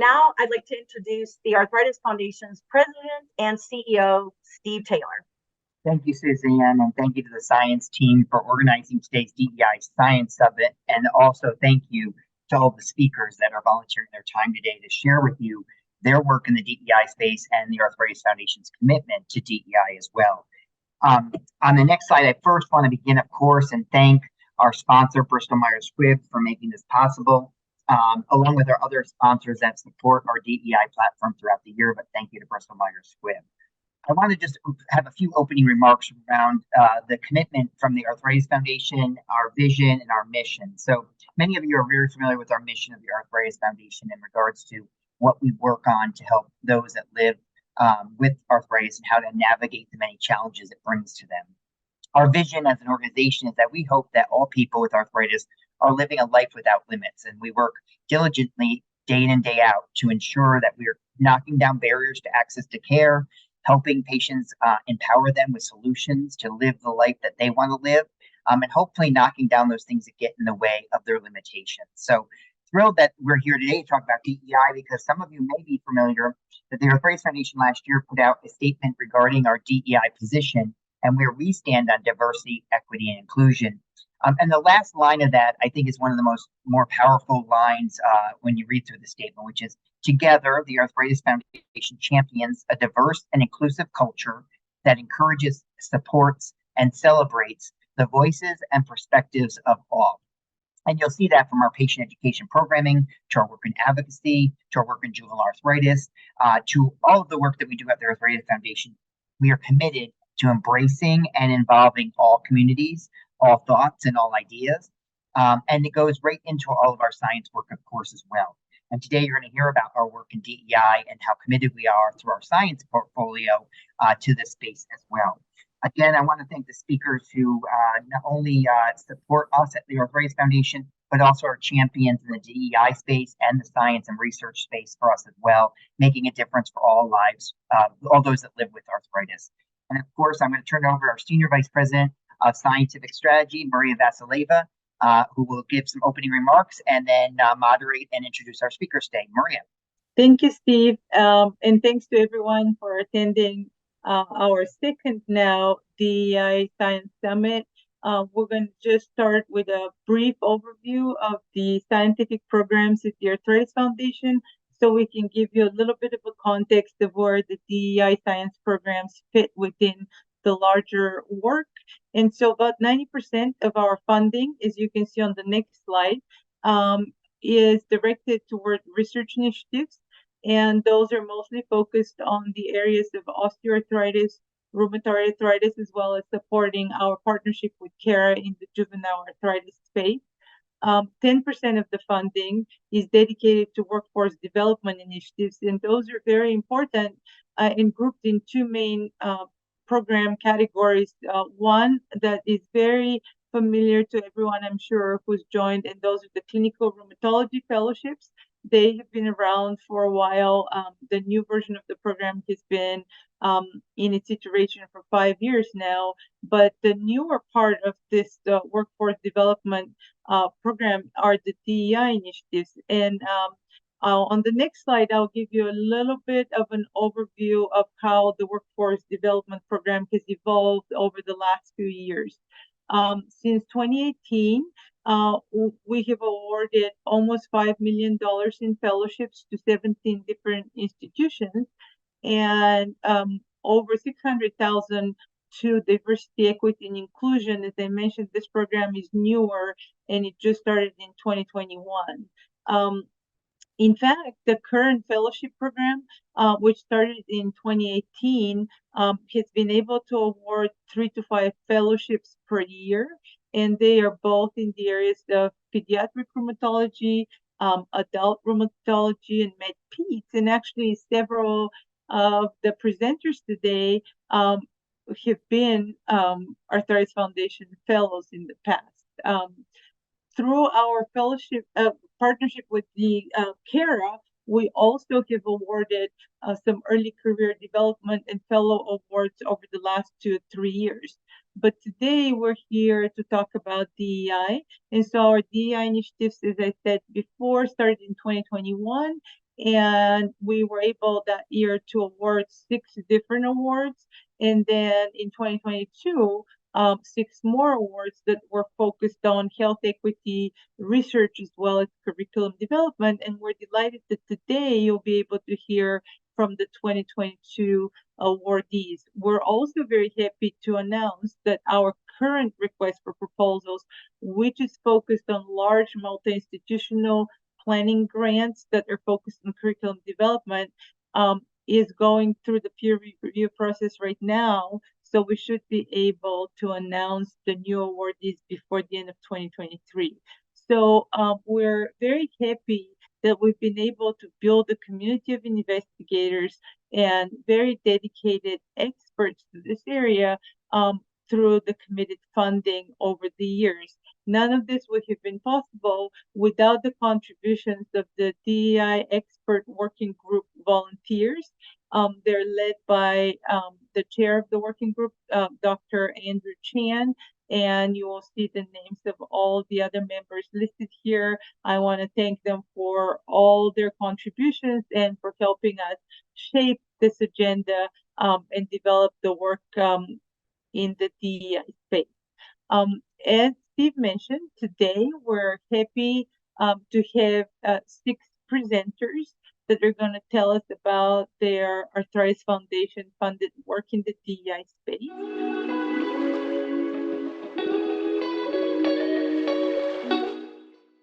Now I'd like to introduce the Arthritis Foundation's president and CEO, Steve Taylor. Thank you, Suzanne, and thank you to the science team for organizing today's DEI Science Summit. And also thank you to all the speakers that are volunteering their time today to share with you their work in the DEI space and the Arthritis Foundation's commitment to DEI as well. On the next slide, I first want to begin, of course, and thank our sponsor, Bristol Myers Squibb, for making this possible, along with our other sponsors that support our DEI platform throughout the year. But thank you to Bristol Myers Squibb. I want to just have a few opening remarks around the commitment from the Arthritis Foundation, our vision, and our mission. So many of you are very familiar with our mission of the Arthritis Foundation in regards to what we work on to help those that live with arthritis and how to navigate the many challenges it brings to them. Our vision as an organization is that we hope that all people with arthritis are living a life without limits, and we work diligently day in and day out to ensure that we are knocking down barriers to access to care, helping patients empower them with solutions to live the life that they want to live, and hopefully knocking down those things that get in the way of their limitations. So thrilled that we're here today to talk about DEI because some of you may be familiar that the Arthritis Foundation last year put out a statement regarding our DEI position and where we stand on diversity, equity, and inclusion. And the last line of that, I think, is one of the more powerful lines when you read through the statement, which is, together, the Arthritis Foundation champions a diverse and inclusive culture that encourages, supports, and celebrates the voices and perspectives of all. And you'll see that from our patient education programming, to our work in advocacy, to our work in juvenile arthritis, to all of the work that we do at the Arthritis Foundation. We are committed to embracing and involving all communities, all thoughts, and all ideas. And it goes right into all of our science work, of course, as well. And today you're going to hear about our work in DEI and how committed we are through our science portfolio to this space as well. Again, I want to thank the speakers who not only support us at the Arthritis Foundation, but also are champions in the DEI space and the science and research space for us as well, making a difference for all lives, all those that live with arthritis. And of course, I'm going to turn it over to our Senior Vice President of Scientific Strategy, Maria Vasileva, who will give some opening remarks and then moderate and introduce our speakers today. Maria. Thank you, Steve. And thanks to everyone for attending our second now DEI Science Summit. We're going to just start with a brief overview of the scientific programs at the Arthritis Foundation so we can give you a little bit of a context of where the DEI science programs fit within the larger work. And so about 90% of our funding, as you can see on the next slide, is directed toward research initiatives. And those are mostly focused on the areas of osteoarthritis, rheumatoid arthritis, as well as supporting our partnership with CARA in the juvenile arthritis space. 10% of the funding is dedicated to workforce development initiatives, and those are very important and grouped in two main program categories. One that is very familiar to everyone, I'm sure, who's joined, and those are the clinical rheumatology fellowships. They have been around for a while. The new version of the program has been in its iteration for 5 years now. But the newer part of this workforce development program are the DEI initiatives. And on the next slide, I'll give you a little bit of an overview of how the workforce development program has evolved over the last few years. Since 2018, we have awarded almost $5 million in fellowships to 17 different institutions and over $600,000 to diversity, equity, and inclusion. As I mentioned, this program is newer and it just started in 2021. In fact, the current fellowship program, which started in 2018, has been able to award 3 to 5 fellowships per year. And they are both in the areas of pediatric rheumatology, adult rheumatology, and med-peds. And actually, several of the presenters today have been Arthritis Foundation fellows in the past. Through our fellowship partnership with the CARA, we also have awarded some early career development and fellow awards over the last 2 or 3 years. But today we're here to talk about DEI. And so our DEI initiatives, as I said before, started in 2021. and we were able that year to award 6 different awards. And then in 2022, 6 more awards that were focused on health equity research as well as curriculum development. And we're delighted that today you'll be able to hear from the 2022 awardees. We're also very happy to announce that our current request for proposals, which is focused on large multi-institutional planning grants that are focused on curriculum development, is going through the peer review process right now. So we should be able to announce the new awardees before the end of 2023. So we're very happy that we've been able to build a community of investigators and very dedicated experts to this area through the committed funding over the years. None of this would have been possible without the contributions of the DEI expert working group volunteers. They're led by the chair of the working group, Dr. Andrew Chan, and you will see the names of all the other members listed here. I want to thank them for all their contributions and for helping us shape this agenda and develop the work in the DEI space. As Steve mentioned, today we're happy to have 6 presenters that are going to tell us about their Arthritis Foundation funded work in the DEI space.